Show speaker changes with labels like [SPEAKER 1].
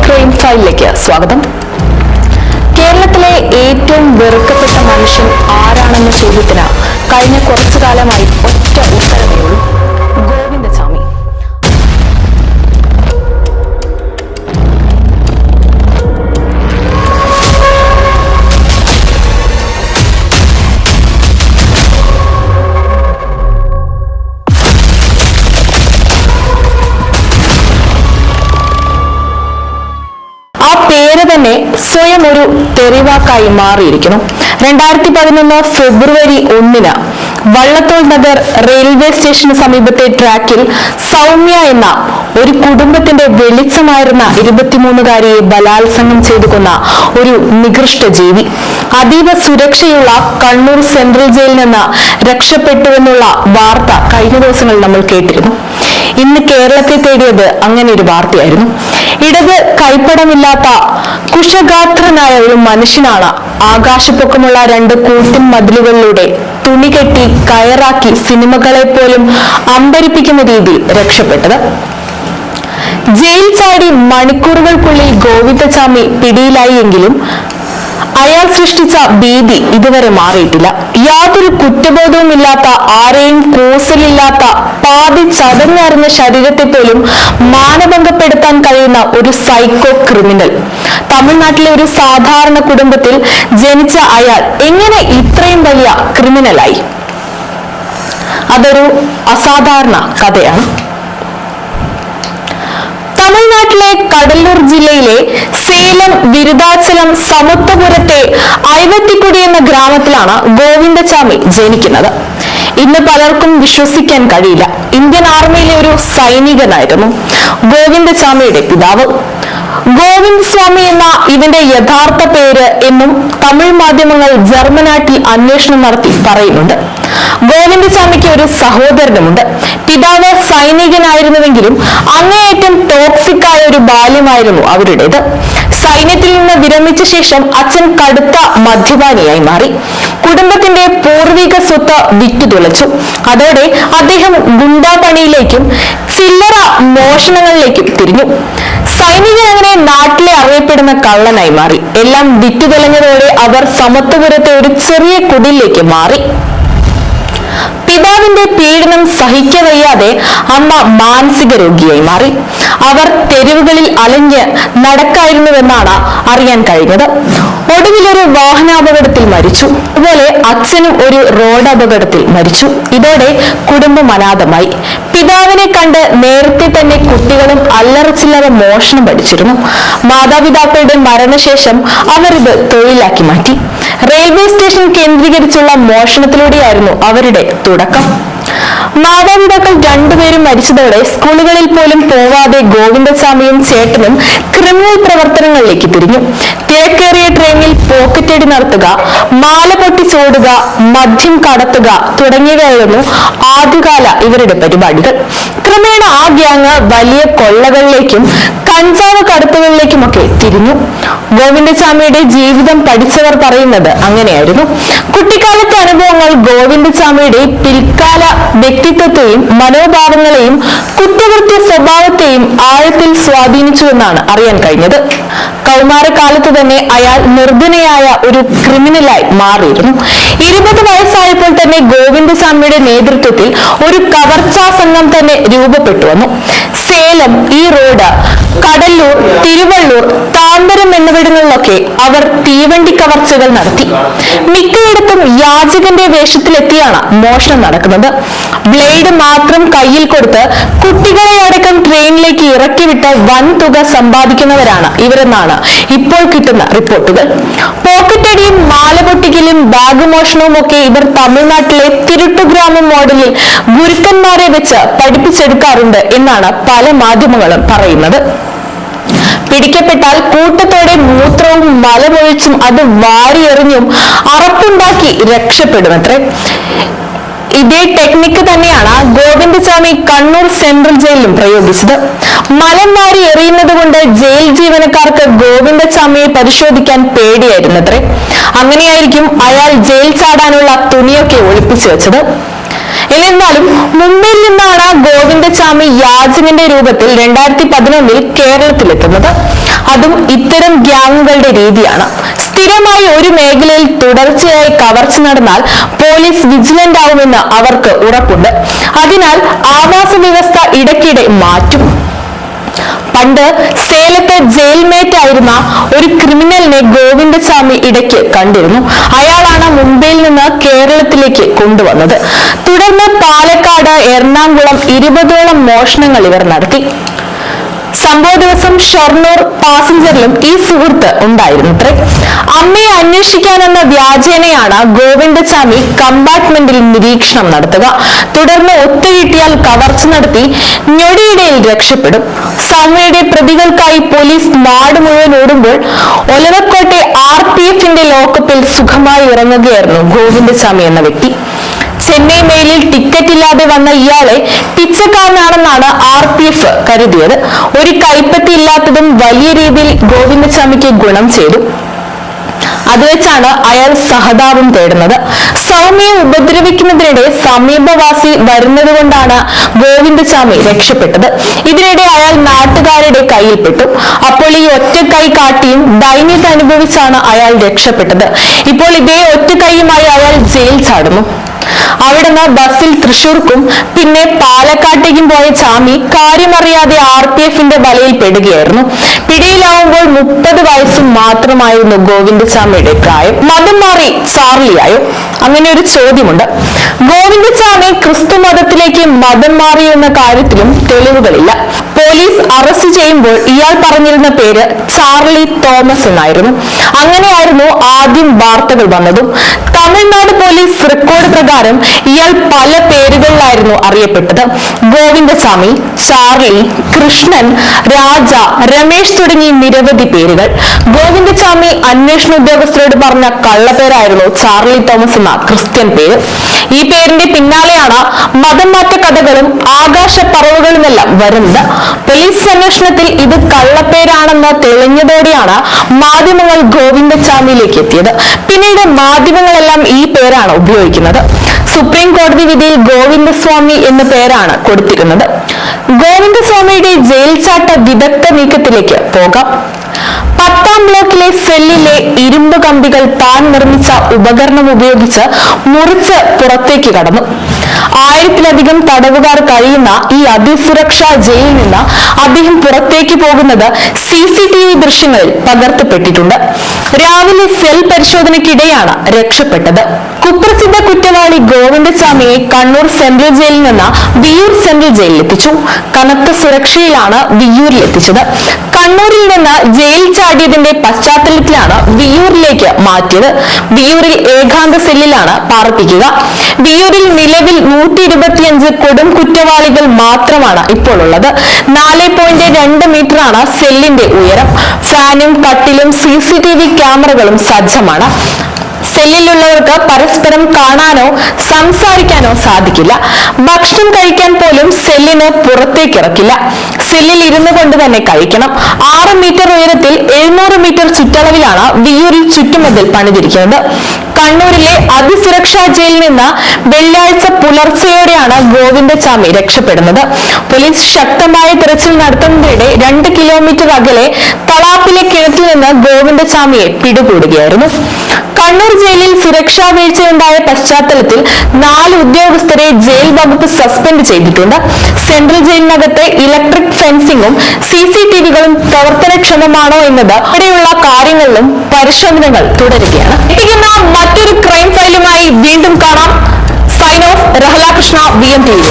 [SPEAKER 1] Crime ഫയലിലേക്ക് സ്വാഗതം. കേരളത്തിലെ ഏറ്റവും വെറുക്കപ്പെട്ട മനുഷ്യൻ ആരാണെന്ന ചോദ്യത്തിന് കഴിഞ്ഞ കുറച്ചു കാലമായി ഒറ്റ ഉത്തരമേ ഉള്ളൂ: ഗോവിന്ദചാമി. പേര് തന്നെ സ്വയം ഒരു തെറിവാക്കായി മാറിയിരിക്കുന്നു. 2011 ഫെബ്രുവരി 1 വള്ളത്തോൾ നഗർ റെയിൽവേ സ്റ്റേഷന് സമീപത്തെ ട്രാക്കിൽ സൗമ്യ എന്ന ഒരു കുടുംബത്തിന്റെ വെളിച്ചമായിരുന്ന 23-കാരിയെ ബലാത്സംഗം ചെയ്തു കൊന്ന ഒരു നികൃഷ്ട ജീവി അതീവ സുരക്ഷയുള്ള കണ്ണൂർ സെൻട്രൽ ജയിലിൽ നിന്ന് രക്ഷപ്പെട്ടുവെന്നുള്ള വാർത്ത കഴിഞ്ഞ ദിവസങ്ങളിൽ നമ്മൾ കേട്ടിരുന്നു. ഇന്ന് കേരളത്തെ തേടിയത് അങ്ങനെ ഒരു വാർത്തയായിരുന്നു. ഇടത് കൈപ്പടമില്ലാത്ത കുശഗാത്രനായ ഒരു മനുഷ്യനാണ് ആകാശപ്പൊക്കമുള്ള 2 കൂറ്റൻ മതിലുകളിലൂടെ തുണി കെട്ടി കയറാക്കി സിനിമകളെ പോലും അമ്പരിപ്പിക്കുന്ന രീതിയിൽ രക്ഷപ്പെട്ടത്. ജയിൽ ചാടി മണിക്കൂറുകൾക്കുള്ളിൽ ഗോവിന്ദചാമി പിടിയിലായി എങ്കിലും അയാൾ സൃഷ്ടിച്ച ഭീതി ഇതുവരെ മാറിയിട്ടില്ല. യാതൊരു കുറ്റബോധവുമില്ലാത്ത, ആരെയും കൂസലില്ലാത്ത, പാതി ചതഞ്ഞറിഞ്ഞ ശരീരത്തെ പോലും മാനഭംഗപ്പെടുത്താൻ കഴിയുന്ന ഒരു സൈക്കോ ക്രിമിനൽ. തമിഴ്നാട്ടിലെ ഒരു സാധാരണ കുടുംബത്തിൽ ജനിച്ച അയാൾ എങ്ങനെ ഇത്രയും വലിയ ക്രിമിനലായി? അതൊരു അസാധാരണ കഥയാണ്. തമിഴ്നാട്ടിലെ കടലൂർ ജില്ലയിലെ സേലം വിരുദാചലം സമത്വപുരത്തെ ഐവത്തിക്കുടി എന്ന ഗ്രാമത്തിലാണ് ഗോവിന്ദചാമി ജനിക്കുന്നത്. ഇന്ന് പലർക്കും വിശ്വസിക്കാൻ കഴിയില്ല. ഇന്ത്യൻ ആർമിയിലെ ഒരു സൈനികനായിരുന്നു ഗോവിന്ദചാമിയുടെ പിതാവ്. ഗോവിന്ദസ്വാമി എന്ന ഇവന്റെ യഥാർത്ഥ പേര് എന്നും തമിഴ് മാധ്യമങ്ങൾ ജർമ്മനാട്ടിൽ അന്വേഷണം നടത്തി പറയുന്നുണ്ട്. ഗോവിന്ദസ്വാമിക്ക് ഒരു സഹോദരനുമുണ്ട്. പിതാവ് സൈനികനായിരുന്നുവെങ്കിലും അങ്ങേയറ്റം ടോക്സിക് ആയ ഒരു ബാല്യമായിരുന്നു അവരുടേത്. സൈന്യത്തിൽ നിന്ന് വിരമിച്ച ശേഷം അച്ഛൻ കടുത്ത മദ്യപാനിയായി മാറി. കുടുംബത്തിന്റെ പൂർവിക സ്വത്ത് വിറ്റുതുളച്ചു. അതോടെ അദ്ദേഹം ഗുണ്ടാപണിയിലേക്കും ചില്ലറ മോഷണങ്ങളിലേക്കും തിരിഞ്ഞു. സൈനികൻ അങ്ങനെ നാട്ടിലെ അറിയപ്പെടുന്ന കള്ളനായി മാറി. എല്ലാം വിറ്റുതെളിഞ്ഞതോടെ അവർ സമത്വപുരത്തെ ഒരു ചെറിയ കുടിലേക്ക് മാറി. പിതാവിന്റെ പീഡനം സഹിക്കവയ്യാതെ അമ്മ മാനസിക രോഗിയായി മാറി. അവർ തെരുവുകളിൽ അലഞ്ഞ് നടക്കായിരുന്നുവെന്നാണ് അറിയാൻ കഴിഞ്ഞത്. ഒടുവിലൊരു വാഹനാപകടത്തിൽ മരിച്ചു. അതുപോലെ അച്ഛനും ഒരു റോഡ് അപകടത്തിൽ മരിച്ചു. ഇതോടെ കുടുംബം അനാഥമായി. പിതാവിനെ കണ്ട് നേരത്തെ തന്നെ കുട്ടികളും അല്ലറച്ചില്ലറ മോഷണം പഠിച്ചിരുന്നു. മാതാപിതാക്കളുടെ മരണശേഷം അവർ ഇത് തൊഴിലാക്കി മാറ്റി. റെയിൽവേ സ്റ്റേഷൻ കേന്ദ്രീകരിച്ചുള്ള മോഷണത്തിലൂടെയായിരുന്നു അവരുടെ തുടക്കം. മാതാപിതാക്കൾ 2 പേരും മരിച്ചതോടെ സ്കൂളുകളിൽ പോലും പോവാതെ ഗോവിന്ദസ്വാമിയും ചേട്ടനും ക്രിമിനൽ പ്രവർത്തനങ്ങളിലേക്ക് തിരിഞ്ഞു. തിരക്കേറിയ ട്രെയിനിൽ പോക്കറ്റടി നടത്തുക, മാല പൊട്ടിച്ചോടുക, മദ്യം കടത്തുക തുടങ്ങിയവയായിരുന്നു ആദ്യകാല ഇവരുടെ പരിപാടികൾ. ക്രമേണ ആ ഗ്യാങ് വലിയ കൊള്ളകളിലേക്കും കഞ്ചാവ് കടത്തുകളിലേക്കുമൊക്കെ തിരിഞ്ഞു. ഗോവിന്ദസ്വാമിയുടെ ജീവിതം പഠിച്ചവർ പറയുന്നത് അങ്ങനെയായിരുന്നു. കുട്ടിക്കാലത്തെ അനുഭവങ്ങൾ ഗോവിന്ദസ്വാമിയുടെ പിൽക്കാല വ്യക്തിത്വത്തെയും മനോഭാവങ്ങളെയും കുറ്റകൃത്യ സ്വഭാവത്തെയും ആഴത്തിൽ സ്വാധീനിച്ചുവെന്നാണ് അറിയാൻ കഴിഞ്ഞത്. കൗമാരകാലത്ത് തന്നെ അയാൾ നിർധനയായ ഒരു ക്രിമിനലായി മാറിയിരുന്നു. 20 വയസ്സായപ്പോൾ തന്നെ ഗോവിന്ദസ്വാമിയുടെ നേതൃത്വത്തിൽ ഒരു കവർച്ചാ സംഘം തന്നെ രൂപപ്പെട്ടു വന്നു. സേലം, ഈ റോഡ്, കടലൂർ, തിരുവള്ളൂർ, താമ്പരം എന്നിവിടങ്ങളിലൊക്കെ അവർ തീവണ്ടി കവർച്ചകൾ നടത്തി. മിക്കയിടത്തും യാചകന്റെ വേഷത്തിലെത്തിയാണ് മോഷണം നടക്കുന്നത്. ബ്ലേഡ് മാത്രം കയ്യിൽ കൊടുത്ത് കുട്ടികളെ അടക്കം ട്രെയിനിലേക്ക് ഇറക്കിവിട്ട് വൻ തുക സമ്പാദിക്കുന്നവരാണ് ഇവരെന്നാണ് ഇപ്പോൾ കിട്ടുന്ന റിപ്പോർട്ടുകൾ. പോക്കറ്റടിയും മാല പൊട്ടിക്കലും ബാഗ് മോഷണവും ഒക്കെ ഇവർ തമിഴ്നാട്ടിലെ തിരുട്ടുഗ്രാമം മോഡലിൽ ഗുരുക്കന്മാരെ വെച്ച് പഠിപ്പിച്ചെടുക്കാറുണ്ട് എന്നാണ് പല മാധ്യമങ്ങളും പറയുന്നത്. പിടിക്കപ്പെട്ടാൽ കൂട്ടത്തോടെ മൂത്രവും മലമൊഴിച്ചും അത് വാരിയെറിഞ്ഞും അറപ്പുണ്ടാക്കി രക്ഷപ്പെടുമത്രേ. ഇതേ ടെക്നിക്ക് തന്നെയാണ് ഗോവിന്ദസ്വാമി കണ്ണൂർ സെൻട്രൽ ജയിലിലും പ്രയോഗിച്ചത്. മലം വാരി എറിയുന്നത് കൊണ്ട് ജയിൽ ജീവനക്കാർക്ക് ഗോവിന്ദസ്വാമിയെ പരിശോധിക്കാൻ പേടിയായിരുന്നത്രേ. അങ്ങനെയായിരിക്കും അയാൾ ജയിൽ ചാടാനുള്ള തുണിയൊക്കെ ഒളിപ്പിച്ചു വെച്ചത്. എന്നിരുന്നാലും മുംബൈയിൽ നിന്നാണ് ഗോവിന്ദസ്വാമി യാചകന്റെ രൂപത്തിൽ 2011 കേരളത്തിലെത്തുന്നത്. അതും ഇത്തരം ഗ്യാങ്ങുകളുടെ രീതിയാണ്. സ്ഥിരമായി ഒരു മേഖലയിൽ തുടർച്ചയായി കവർച്ച നടന്നാൽ പോലീസ് വിജിലന്റ് ആവുമെന്ന് അവർക്ക് ഉറപ്പുണ്ട്. അതിനാൽ ആവാസ വ്യവസ്ഥ ഇടയ്ക്കിടെ മാറ്റും. പണ്ട് സേലത്ത് ജയിൽമേറ്റ് ആയിരുന്ന ഒരു ക്രിമിനലിനെ ഗോവിന്ദസ്വാമി ഇടയ്ക്ക് കണ്ടിരുന്നു. അയാളാണ് മുംബൈയിൽ നിന്ന് കേരളത്തിലേക്ക് കൊണ്ടുവന്നത്. തുടർന്ന് പാലക്കാട്, എറണാകുളം 20ഓളം മോഷണങ്ങൾ ഇവർ നടത്തി. സംഭവ ദിവസം ഷൊർണൂർ പാസഞ്ചറിലും ഈ സുഹൃത്ത് ഉണ്ടായിരുന്നത്രേ. അമ്മയെ അന്വേഷിക്കാനെന്ന വ്യാജേനയാണ് ഗോവിന്ദസ്വാമി കമ്പാർട്ട്മെന്റിൽ നിരീക്ഷണം നടത്തുക. തുടർന്ന് ഒത്തുകിട്ടിയാൽ കവർച്ച നടത്തി ഞൊടിയിടയിൽ രക്ഷപ്പെടും. സൗമ്യയുടെ പ്രതികൾക്കായി പോലീസ് നാട് മുഴുവൻ ഓടുമ്പോൾ ഒലവക്കോട്ടെ RPF ലോക്കപ്പിൽ സുഖമായി ഇറങ്ങുകയായിരുന്നു ഗോവിന്ദസ്വാമി എന്ന വ്യക്തി. ചെന്നൈ മെയിലിൽ ടിക്കറ്റ് ഇല്ലാതെ വന്ന ഇയാളെ പിച്ചക്കാരനാണെന്നാണ് RPF കരുതിയത്. ഒരു കൈപ്പത്തി ഇല്ലാത്തതും വലിയ രീതിയിൽ ഗോവിന്ദസ്വാമിക്ക് ഗുണം ചെയ്തു. അത് വെച്ചാണ് അയാൾ സഹതാപം തേടുന്നത്. സൗമ്യയെ ഉപദ്രവിക്കുന്നതിനിടെ സമീപവാസി വരുന്നത് കൊണ്ടാണ് ഗോവിന്ദസ്വാമി രക്ഷപ്പെട്ടത്. ഇതിനിടെ അയാൾ നാട്ടുകാരുടെ കയ്യിൽപ്പെട്ടു. അപ്പോൾ ഈ ഒറ്റ കൈ കാട്ടിയും ദൈന്യത അനുഭവിച്ചാണ് അയാൾ രക്ഷപ്പെട്ടത്. ഇപ്പോൾ ഇതേ ഒറ്റ കൈയുമായി അയാൾ ജയിൽ ചാടുന്നു. അവിടുന്ന് ബസ്സിൽ തൃശൂർക്കും പിന്നെ പാലക്കാട്ടേക്കും പോയ ചാമി കാര്യമറിയാതെ RPF വലയിൽ പെടുകയായിരുന്നു. പിടിയിലാവുമ്പോൾ 30 വയസ്സ് മാത്രമായിരുന്നു ഗോവിന്ദസ്വാമിയുടെ പ്രായം. മതം മാറി ചാർലിയായോ? അങ്ങനെ ഒരു ചോദ്യമുണ്ട്. ഗോവിന്ദസ്വാമി ക്രിസ്തു മതത്തിലേക്ക് മതം മാറിയോ എന്ന കാര്യത്തിലും തെളിവുകളില്ല. പോലീസ് അറസ്റ്റ് ചെയ്യുമ്പോൾ ഇയാൾ പറഞ്ഞിരുന്ന പേര് ചാർലി തോമസ് എന്നായിരുന്നു. അങ്ങനെയായിരുന്നു ആദ്യം വാർത്തകൾ വന്നതും. തമിഴ്നാട് പോലീസ് റെക്കോർഡ് പ്രകാരം ഇയാൾ പല പേരുകളിലായിരുന്നു അറിയപ്പെട്ടത്. ഗോവിന്ദസ്വാമി, ചാർലി, കൃഷ്ണൻ, രാജ, രമേശ് തുടങ്ങി നിരവധി പേരുകൾ. ഗോവിന്ദസ്വാമി അന്വേഷണ ഉദ്യോഗസ്ഥരോട് പറഞ്ഞ കള്ളപ്പേരായിരുന്നു ചാർലി തോമസ് എന്ന ക്രിസ്ത്യൻ പേര്. ഈ പേരിന്റെ പിന്നാലെയാണ് മതം മാറ്റ കഥകളും ആകാശ പറവുകളുമെല്ലാം വരുന്നത്. പോലീസ് അന്വേഷണത്തിൽ ഇത് കള്ളപ്പേരാണെന്ന് തെളിഞ്ഞതോടെയാണ് മാധ്യമങ്ങൾ ഗോവിന്ദസ്വാമിയിലേക്ക് എത്തിയത്. പിന്നീട് മാധ്യമങ്ങളെല്ലാം ഈ പേരാണ് ഉപയോഗിക്കുന്നത്. സുപ്രീം കോടതി വിധിയിൽ ഗോവിന്ദസ്വാമി എന്ന പേരാണ് കൊടുത്തിരുന്നത്. ഗോവിന്ദസ്വാമിയുടെ ജയിൽ ചാട്ട വിദഗ്ധ നീക്കത്തിലേക്ക് പോകാം. 10ാം ബ്ലോക്കിലെ സെല്ലിലെ ഇരുമ്പ് കമ്പികൾ താൻ നിർമ്മിച്ച ഉപകരണം ഉപയോഗിച്ച് മുറിച്ച് പുറത്തേക്ക് കടന്നു. 1000-ലധികം തടവുകാർ കഴിയുന്ന ഈ അതിസുരക്ഷാ ജയിലിൽ നിന്ന് അദ്ദേഹം പുറത്തേക്ക് പോകുന്നത് CCTV ദൃശ്യങ്ങളിൽ പകർത്തപ്പെട്ടിട്ടുണ്ട്. രാവിലെ സെൽ പരിശോധനയ്ക്കിടെയാണ് രക്ഷപ്പെട്ടത്. കുപ്രസിദ്ധ കുറ്റവാളി ഗോവിന്ദസ്വാമിയെ കണ്ണൂർ സെൻട്രൽ ജയിലിൽ നിന്ന് വിയ്യൂർ സെൻട്രൽ ജയിലിൽ എത്തിച്ചു. കനത്ത സുരക്ഷയിലാണ് വിയ്യൂരിൽ എത്തിച്ചത്. കണ്ണൂരിൽ നിന്ന് ജയിൽ ചാടിയതിന്റെ പശ്ചാത്തലത്തിലാണ് വിയ്യൂരിലേക്ക് മാറ്റിയത്. വിയ്യൂരിൽ ഏകാന്ത സെല്ലിലാണ് പാർപ്പിക്കുക. വിയ്യൂരിൽ നിലവിൽ 125 കൊടും കുറ്റവാളികൾ മാത്രമാണ് ഇപ്പോൾ ഉള്ളത്. 4.2 മീറ്ററാണ് സെല്ലിന്റെ ഉയരം. ഫാനും കട്ടിലും CCTV ക്യാമറകളും സജ്ജമാണ്. സെല്ലിലുള്ളവർക്ക് പരസ്പരം കാണാനോ സംസാരിക്കാനോ സാധിക്കില്ല. ഭക്ഷണം കഴിക്കാൻ പോലും സെല്ലിന് പുറത്തേക്ക് ഇറക്കില്ല. സെല്ലിൽ ഇരുന്നു കൊണ്ട് തന്നെ കഴിക്കണം. 6 മീറ്റർ ഉയരത്തിൽ 700 മീറ്റർ ചുറ്റളവിലാണ് വിയ്യൂരിൽ ചുറ്റുമതിൽ പണിതിരിക്കുന്നത്. കണ്ണൂരിലെ അതിസുരക്ഷാ ജയിലിൽ നിന്ന് വെള്ളിയാഴ്ച പുലർച്ചെയോടെയാണ് ഗോവിന്ദസ്വാമി രക്ഷപ്പെടുന്നത്. പോലീസ് ശക്തമായ തിരച്ചിൽ നടത്തുന്നതിനിടെ 2 കിലോമീറ്റർ അകലെ തളാപ്പിലെ കിണറ്റിൽ നിന്ന് ഗോവിന്ദസ്വാമിയെ പിടികൂടുകയായിരുന്നു. കണ്ണൂർ ജയിലിൽ സുരക്ഷാ വീഴ്ചയുണ്ടായ പശ്ചാത്തലത്തിൽ 4 ഉദ്യോഗസ്ഥരെ ജയിൽ വകുപ്പ് സസ്പെൻഡ് ചെയ്തിട്ടുണ്ട്. സെൻട്രൽ ജയിലിനകത്തെ ഇലക്ട്രിക് ഫെൻസിംഗും CCTVകളും പ്രവർത്തനക്ഷമമാണോ എന്നത് ഇവിടെയുള്ള കാര്യങ്ങളിലും പരിശോധനകൾ തുടരുകയാണ്. എത്തിക്കുന്ന മറ്റൊരു ക്രൈം ഫയലുമായി വീണ്ടും കാണാം. Sign off. Rahala Krishna, VMTV.